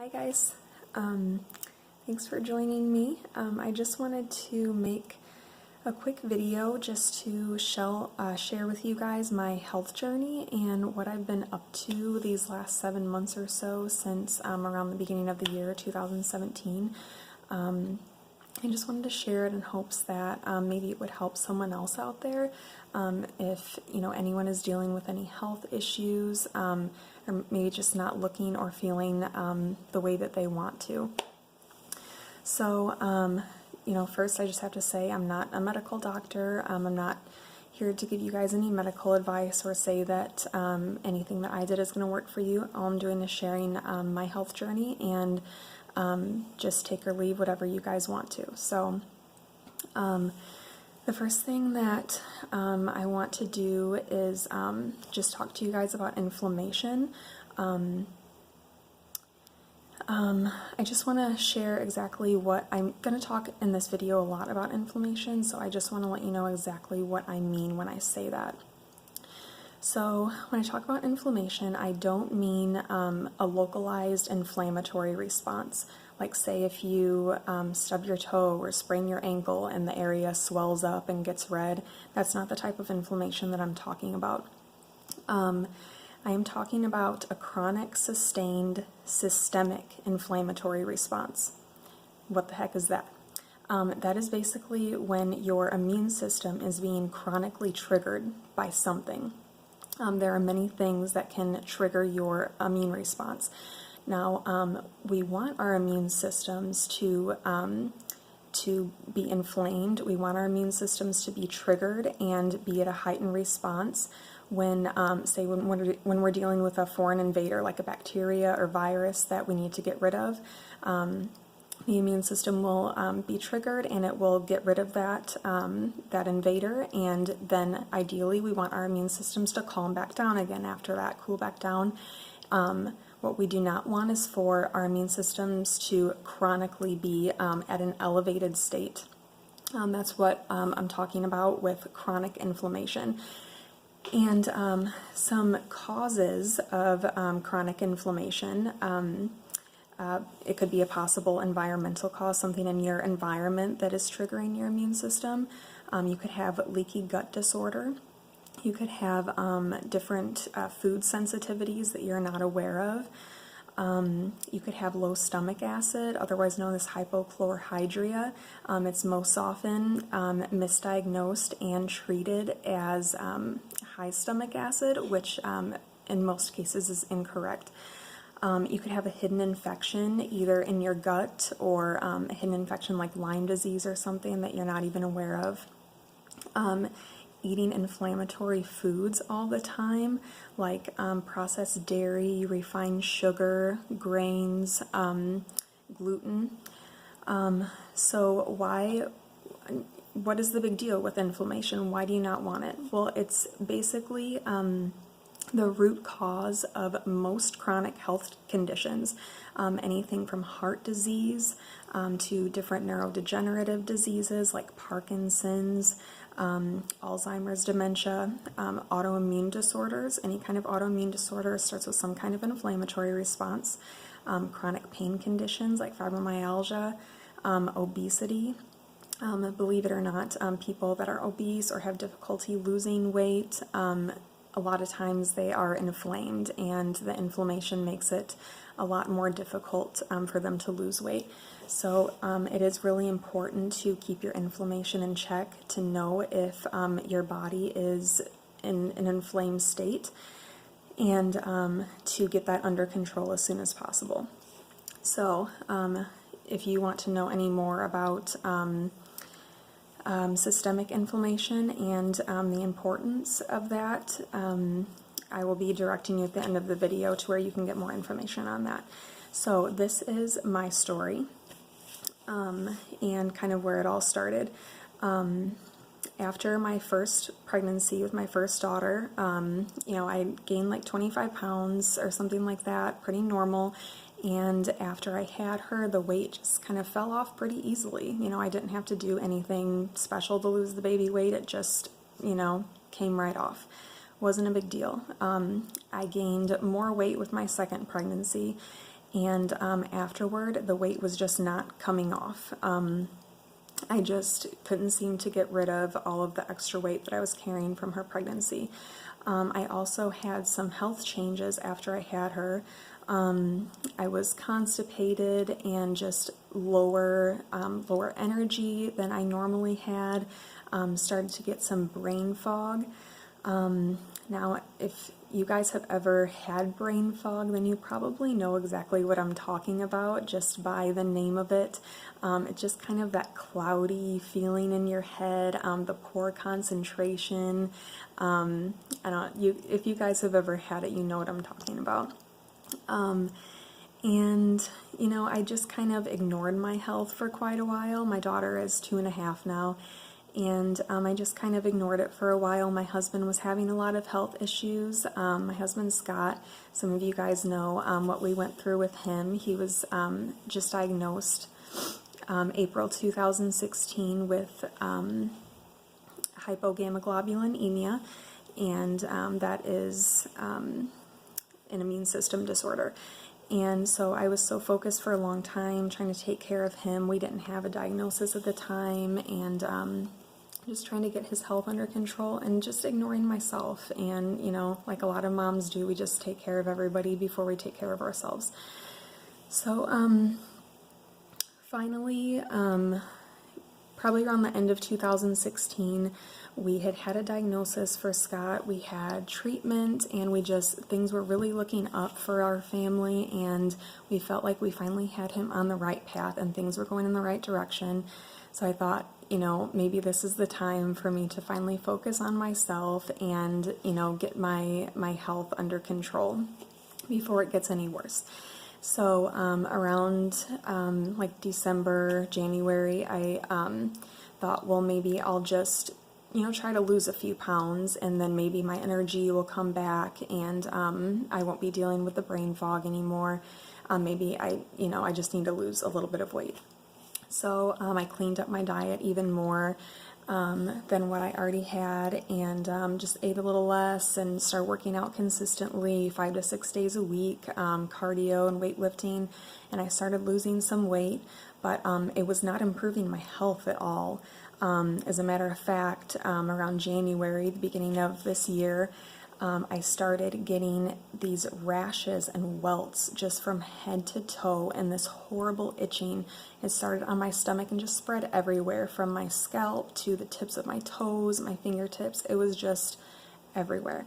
Hi guys, thanks for joining me. I just wanted to make a quick video just to share with you guys my health journey and what I've been up to these last 7 months or so since around the beginning of the year 2017. I just wanted to share it in hopes that maybe it would help someone else out there if anyone is dealing with any health issues or maybe just not looking or feeling the way that they want to. So first I just have to say I'm not a medical doctor. I'm not here to give you guys any medical advice or say that anything that I did is going to work for you. All I'm doing is sharing my health journey and just take or leave whatever you guys want to. So the first thing that I want to do is just talk to you guys about inflammation. I just want to share exactly what I'm going to talk in this video a lot about inflammation, so I just want to let you know exactly what I mean when I say that. So when I talk about inflammation, I don't mean a localized inflammatory response. Like say if you stub your toe or sprain your ankle and the area swells up and gets red, that's not the type of inflammation that I'm talking about. I am talking about a chronic, sustained, systemic inflammatory response. What the heck is that? That is basically when your immune system is being chronically triggered by something. There are many things that can trigger your immune response. Now, we want our immune systems to be inflamed. We want our immune systems to be triggered and be at a heightened response when, when we're dealing with a foreign invader, like a bacteria or virus that we need to get rid of. The immune system will be triggered and it will get rid of that invader, and then ideally we want our immune systems to calm back down again after that, cool back down. What we do not want is for our immune systems to chronically be at an elevated state. That's what I'm talking about with chronic inflammation. And some causes of chronic inflammation. It could be a possible environmental cause, something in your environment that is triggering your immune system. You could have leaky gut disorder. You could have different food sensitivities that you're not aware of. You could have low stomach acid, otherwise known as hypochlorhydria. It's most often misdiagnosed and treated as high stomach acid, which in most cases is incorrect. You could have a hidden infection either in your gut or a hidden infection like Lyme disease or something that you're not even aware of. Eating inflammatory foods all the time, like processed dairy, refined sugar, grains, gluten. So what is the big deal with inflammation? Why do you not want it? Well, it's basically the root cause of most chronic health conditions, anything from heart disease to different neurodegenerative diseases like Parkinson's, Alzheimer's, dementia, autoimmune disorders. Any kind of autoimmune disorder starts with some kind of inflammatory response. Chronic pain conditions like fibromyalgia, obesity. Believe it or not, people that are obese or have difficulty losing weight, a lot of times they are inflamed, and the inflammation makes it a lot more difficult for them to lose weight. So it is really important to keep your inflammation in check, to know if your body is in an inflamed state, and to get that under control as soon as possible. So if you want to know any more about systemic inflammation and the importance of that, I will be directing you at the end of the video to where you can get more information on that. So this is my story and kind of where it all started. After my first pregnancy with my first daughter, I gained like 25 pounds or something like that, pretty normal. And after I had her, the weight just kind of fell off pretty easily. I didn't have to do anything special to lose the baby weight. It just, came right off. Wasn't a big deal. I gained more weight with my second pregnancy, and afterward the weight was just not coming off. I just couldn't seem to get rid of all of the extra weight that I was carrying from her pregnancy. I also had some health changes after I had her. I was constipated and just lower energy than I normally had. Started to get some brain fog. Now, if you guys have ever had brain fog, then you probably know exactly what I'm talking about just by the name of it. It's just kind of that cloudy feeling in your head, the poor concentration. If you guys have ever had it, you know what I'm talking about. And, you know, I just kind of ignored my health for quite a while. My daughter is 2.5 now, and I just kind of ignored it for a while. My husband was having a lot of health issues. My husband, Scott, some of you guys know what we went through with him. He was just diagnosed April 2016 with hypogammaglobulinemia, and that is an immune system disorder. And so I was so focused for a long time trying to take care of him. We didn't have a diagnosis at the time, and just trying to get his health under control and just ignoring myself. And, you know, like a lot of moms do, we just take care of everybody before we take care of ourselves. So finally, probably around the end of 2016, we had a diagnosis for Scott. We had treatment, and things were really looking up for our family, and we felt like we finally had him on the right path and things were going in the right direction. So I thought, you know, maybe this is the time for me to finally focus on myself and, you know, get my health under control before it gets any worse. So around like December, January, I thought, well, maybe I'll just, you know, try to lose a few pounds, and then maybe my energy will come back, and I won't be dealing with the brain fog anymore. Maybe I just need to lose a little bit of weight. So I cleaned up my diet even more than what I already had, and just ate a little less and started working out consistently 5 to 6 days a week, cardio and weightlifting, and I started losing some weight, but it was not improving my health at all. As a matter of fact, around January, the beginning of this year, I started getting these rashes and welts just from head to toe, and this horrible itching. It started on my stomach and just spread everywhere from my scalp to the tips of my toes, my fingertips. It was just everywhere.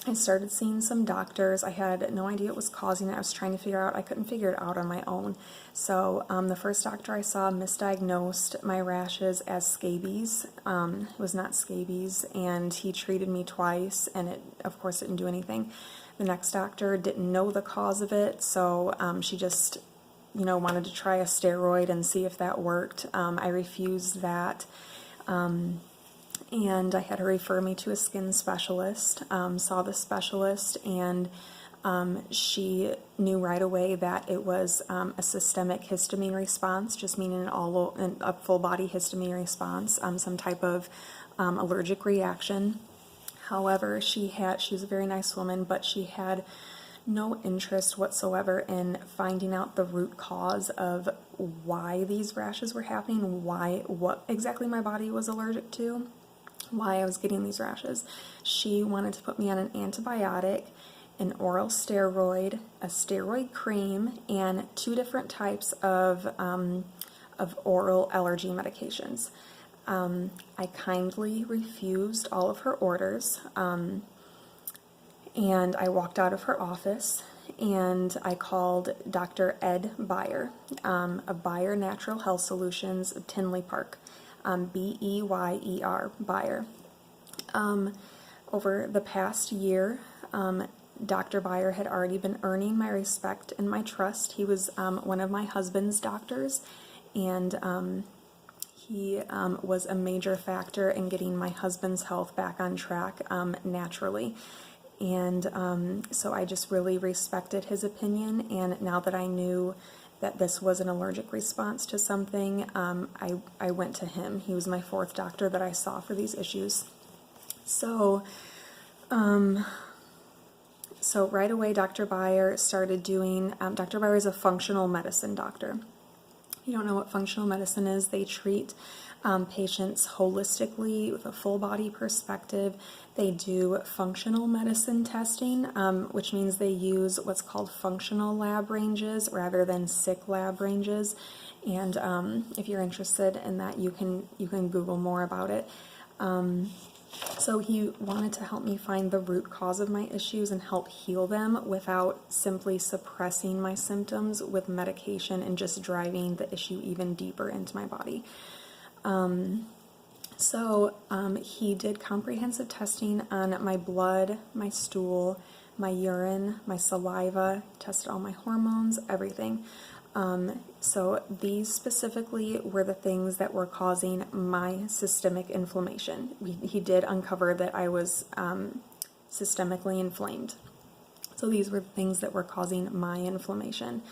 I started seeing some doctors. I had no idea what was causing it. I was trying to figure out. I couldn't figure it out on my own. So the first doctor I saw misdiagnosed my rashes as scabies. It was not scabies, and he treated me twice, and it, of course, didn't do anything. The next doctor didn't know the cause of it, so she just, you know, wanted to try a steroid and see if that worked. I refused that. And I had her refer me to a skin specialist. Saw the specialist, and she knew right away that it was a systemic histamine response, just meaning a full body histamine response, some type of allergic reaction. However, she was a very nice woman, but she had no interest whatsoever in finding out the root cause of why these rashes were happening, what exactly my body was allergic to, why I was getting these rashes. She wanted to put me on an antibiotic, an oral steroid, a steroid cream, and 2 different types of oral allergy medications. I kindly refused all of her orders, and I walked out of her office, and I called Dr. Ed Beyer of Beyer Natural Health Solutions of Tinley Park. Beyer, Beyer. Over the past year, Dr. Beyer had already been earning my respect and my trust. He was one of my husband's doctors, and he was a major factor in getting my husband's health back on track naturally. And so I just really respected his opinion, and now that I knew that this was an allergic response to something, I went to him. He was my 4th doctor that I saw for these issues. So So right away, Dr. Beyer started doing, Dr. Beyer is a functional medicine doctor. If you don't know what functional medicine is, they treat patients holistically with a full body perspective. They do functional medicine testing, which means they use what's called functional lab ranges rather than sick lab ranges. And if you're interested in that, you can Google more about it. So he wanted to help me find the root cause of my issues and help heal them without simply suppressing my symptoms with medication and just driving the issue even deeper into my body. He did comprehensive testing on my blood, my stool, my urine, my saliva, tested all my hormones, everything. So these specifically were the things that were causing my systemic inflammation. He did uncover that I was systemically inflamed. So these were the things that were causing my inflammation.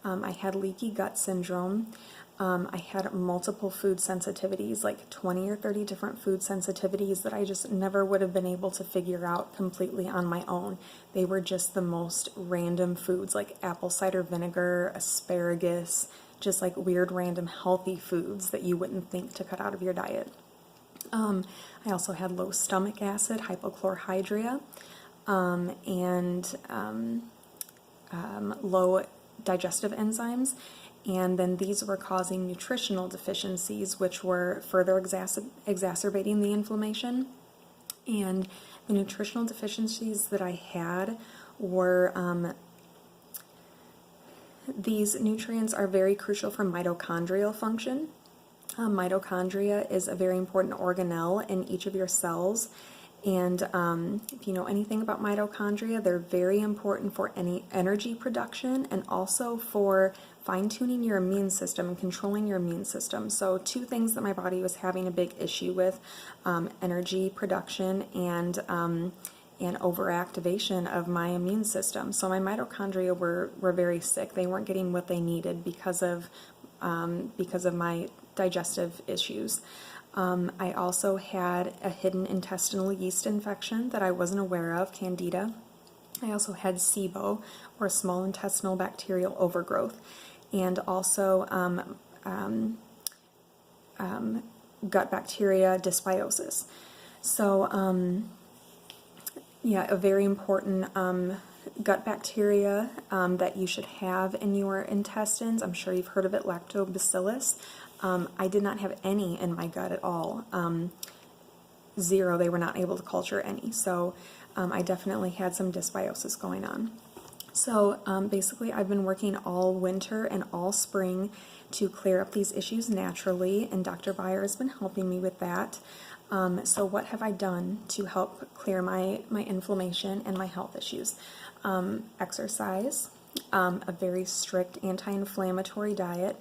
I had leaky gut syndrome. I had multiple food sensitivities, like 20 or 30 different food sensitivities that I just never would have been able to figure out completely on my own. They were just the most random foods, like apple cider vinegar, asparagus, just like weird random healthy foods that you wouldn't think to cut out of your diet. I also had low stomach acid, hypochlorhydria, and low digestive enzymes. And then these were causing nutritional deficiencies, which were further exacerbating the inflammation. And the nutritional deficiencies that I had were, these nutrients are very crucial for mitochondrial function. Mitochondria is a very important organelle in each of your cells. And if you know anything about mitochondria, they're very important for any energy production and also for fine-tuning your immune system and controlling your immune system. So two things that my body was having a big issue with, energy production and overactivation of my immune system. So my mitochondria were very sick. They weren't getting what they needed because of my digestive issues. I also had a hidden intestinal yeast infection that I wasn't aware of, Candida. I also had SIBO, or small intestinal bacterial overgrowth, and also gut bacteria dysbiosis. So, yeah, a very important gut bacteria that you should have in your intestines. I'm sure you've heard of it, lactobacillus. I did not have any in my gut at all. Zero, they were not able to culture any. So I definitely had some dysbiosis going on. So basically I've been working all winter and all spring to clear up these issues naturally, and Dr. Beyer has been helping me with that. So what have I done to help clear my inflammation and my health issues? Exercise, a very strict anti-inflammatory diet.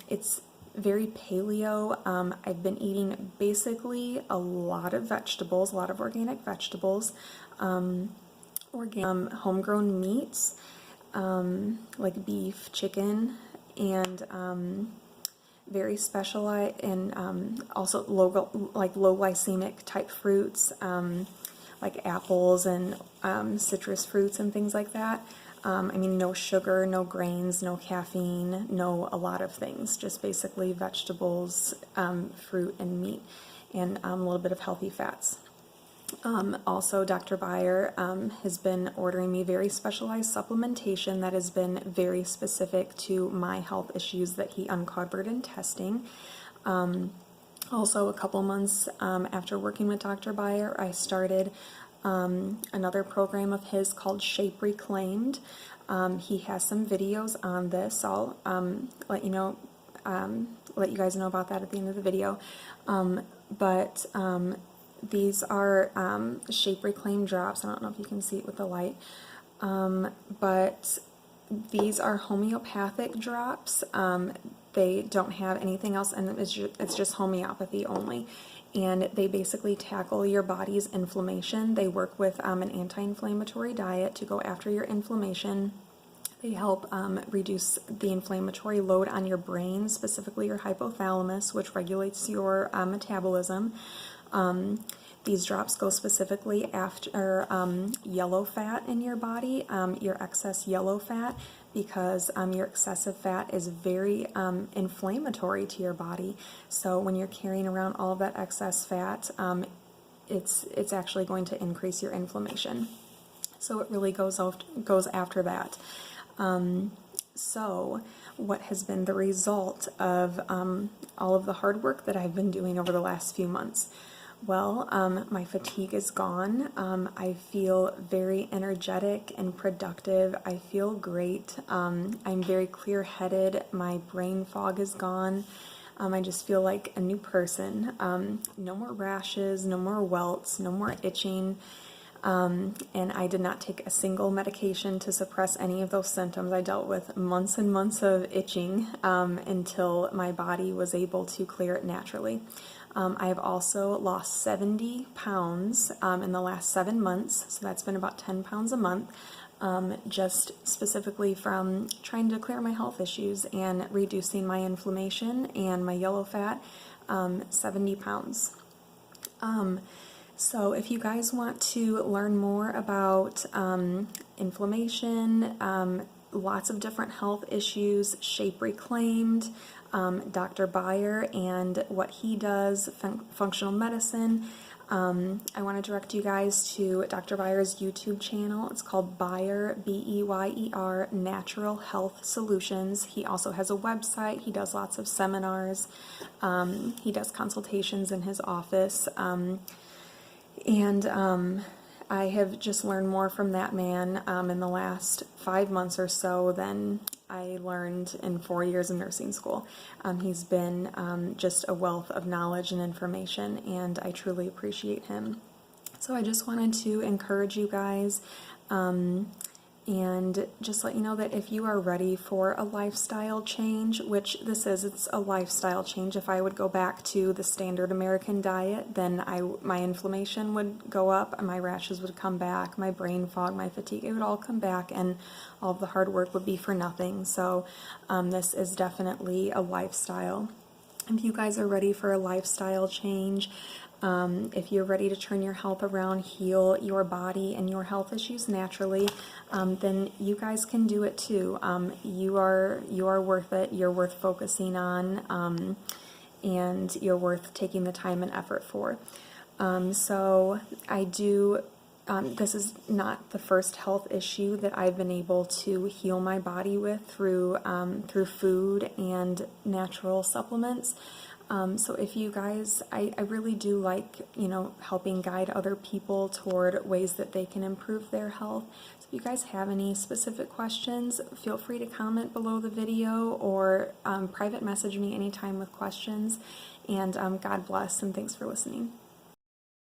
It's very paleo. I've been eating basically a lot of vegetables, a lot of organic vegetables, homegrown meats, like beef, chicken, and very specialized and also low glycemic type fruits, like apples and citrus fruits and things like that. I mean, no sugar, no grains, no caffeine, no a lot of things, just basically vegetables, fruit, and meat, and a little bit of healthy fats. Also, Dr. Beyer has been ordering me very specialized supplementation that has been very specific to my health issues that he uncovered in testing. Also, a couple months after working with Dr. Beyer, I started another program of his called Shape Reclaimed. He has some videos on this. I'll let you guys know about that at the end of the video. These are Shape Reclaimed drops. I don't know if you can see it with the light, but these are homeopathic drops. They don't have anything else, and it's just homeopathy only. And they basically tackle your body's inflammation. They work with an anti-inflammatory diet to go after your inflammation. They help reduce the inflammatory load on your brain, specifically your hypothalamus, which regulates your metabolism. These drops go specifically after yellow fat in your body, your excess yellow fat, because your excessive fat is very inflammatory to your body. So when you're carrying around all of that excess fat, it's actually going to increase your inflammation. So it really goes after that. So what has been the result of all of the hard work that I've been doing over the last few months? Well, my fatigue is gone. I feel very energetic and productive. I feel great. I'm very clear-headed. My brain fog is gone. I just feel like a new person. No more rashes, no more welts, no more itching. And I did not take a single medication to suppress any of those symptoms. I dealt with months and months of itching until my body was able to clear it naturally. I have also lost 70 pounds in the last 7 months, so that's been about 10 pounds a month, just specifically from trying to clear my health issues and reducing my inflammation and my yellow fat, 70 pounds. So if you guys want to learn more about inflammation, lots of different health issues, Shape Reclaimed, Dr. Byer and what he does, functional medicine, I want to direct you guys to Dr. Byer's YouTube channel. It's called Byer, B-E-Y-E-R, Natural Health Solutions. He also has a website. He does lots of seminars. He does consultations in his office. I have just learned more from that man in the last 5 months or so than I learned in 4 years of nursing school. He's been just a wealth of knowledge and information, and I truly appreciate him. So I just wanted to encourage you guys and just let you know that if you are ready for a lifestyle change, which this is, it's a lifestyle change. If I would go back to the standard American diet, then my inflammation would go up, my rashes would come back, my brain fog, my fatigue, it would all come back, and all of the hard work would be for nothing. So this is definitely a lifestyle. If you guys are ready for a lifestyle change, if you're ready to turn your health around, heal your body and your health issues naturally, then you guys can do it too. You are worth it. You're worth focusing on, and you're worth taking the time and effort for. So I do. This is not the first health issue that I've been able to heal my body with through food and natural supplements. So if you guys, I really do like, helping guide other people toward ways that they can improve their health. So if you guys have any specific questions, feel free to comment below the video or private message me anytime with questions. And God bless, and thanks for listening.